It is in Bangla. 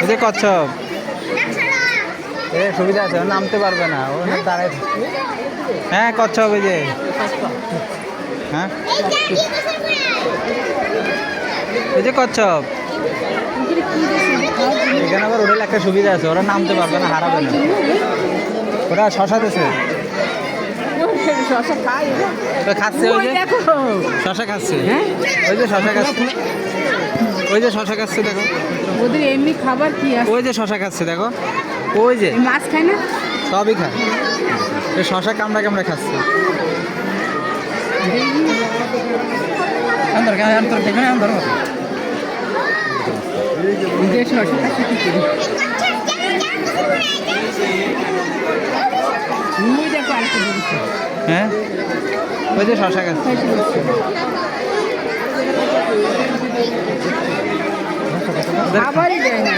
এই যে কচ্ছপ, এ সুবিধা আছে, ও নামতে পারবে না, ও দাঁড়ায়। হ্যাঁ কচ্ছপ, এই যে হ্যাঁ এই যে কচ্ছপ। এখানে আবার ওদের একটা সুবিধা আছে, ওরা নামতে পারবে না, হারাবে না। ওরা শশা দিছে, খাচ্ছে, ওই যে শশা খাচ্ছে, ওই যে শশা খাচ্ছে, ওই যে শশা খাচ্ছে, দেখো ওদের এমনি খাবার কি আছে? ওই যে শশা খাচ্ছে, দেখো ওই যে মাছ খায় না, সবই খায়, শশা কামড়া কামড়া খাচ্ছে। হ্যাঁ ওই যে শশা খাচ্ছে। খাবারই দেয় না।